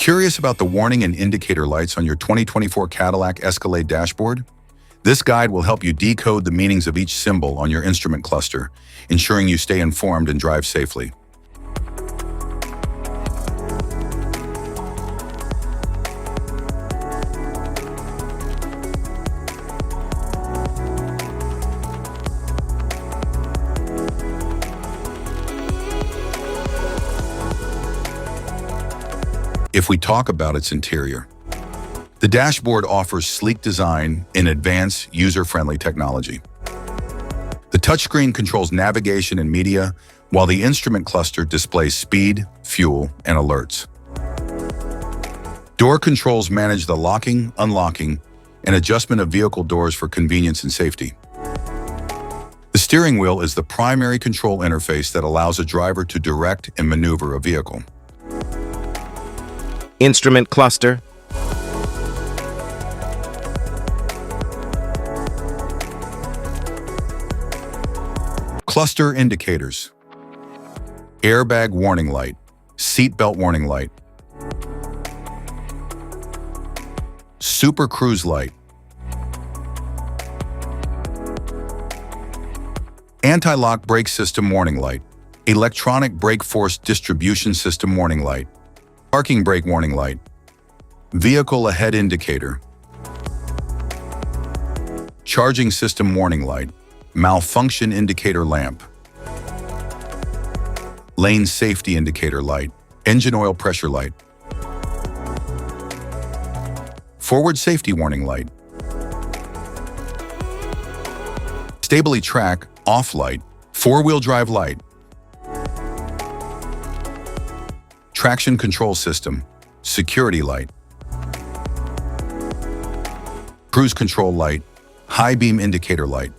Curious about the warning and indicator lights on your 2024 Cadillac Escalade dashboard? This guide will help you decode the meanings of each symbol on your instrument cluster, ensuring you stay informed and drive safely. If we talk about its interior, the dashboard offers sleek design and advanced user-friendly technology. The touchscreen controls navigation and media, while the instrument cluster displays speed, fuel, and alerts. Door controls manage the locking, unlocking, and adjustment of vehicle doors for convenience and safety. The steering wheel is the primary control interface that allows a driver to direct and maneuver a vehicle. Instrument cluster. Cluster indicators. Airbag warning light, seat belt warning light, super cruise light, anti-lock brake system warning light, electronic brake force distribution system warning light, parking brake warning light, vehicle ahead indicator, charging system warning light, malfunction indicator lamp, lane safety indicator light, engine oil pressure light, forward safety warning light, stably track off light, four-wheel drive light, traction control system, security light, cruise control light, high beam indicator light,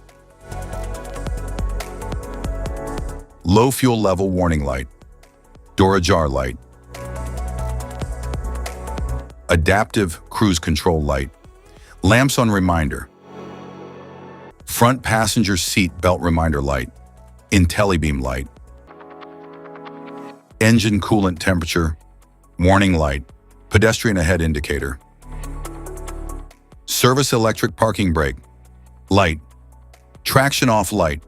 low fuel level warning light, door ajar light, adaptive cruise control light, lamps on reminder, front passenger seat belt reminder light, IntelliBeam light, engine coolant temperature, warning light, pedestrian ahead indicator, service electric parking brake, light, traction off light,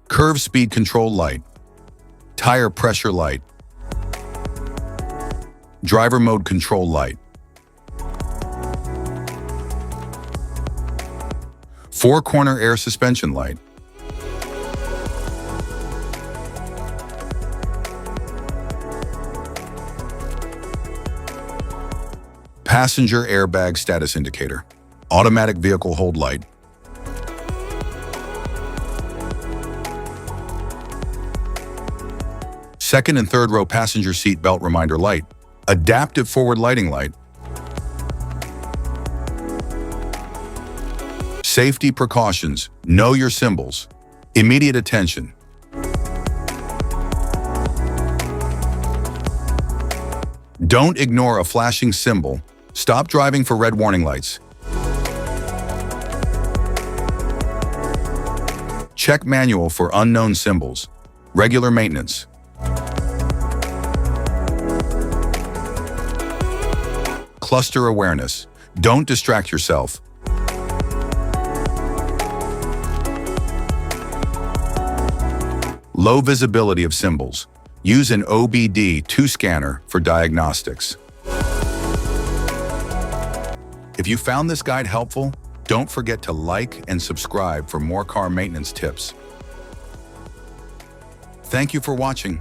curve speed control light, tire pressure light, driver mode control light, four-corner air suspension light, passenger airbag status indicator, automatic vehicle hold light, second and third row passenger seat belt reminder light, adaptive forward lighting light, safety precautions, know your symbols, immediate attention. Don't ignore a flashing symbol. Stop driving for red warning lights. Check manual for unknown symbols. Regular maintenance. Cluster awareness. Don't distract yourself. Low visibility of symbols. Use an OBD2 scanner for diagnostics. If you found this guide helpful, don't forget to like and subscribe for more car maintenance tips. Thank you for watching.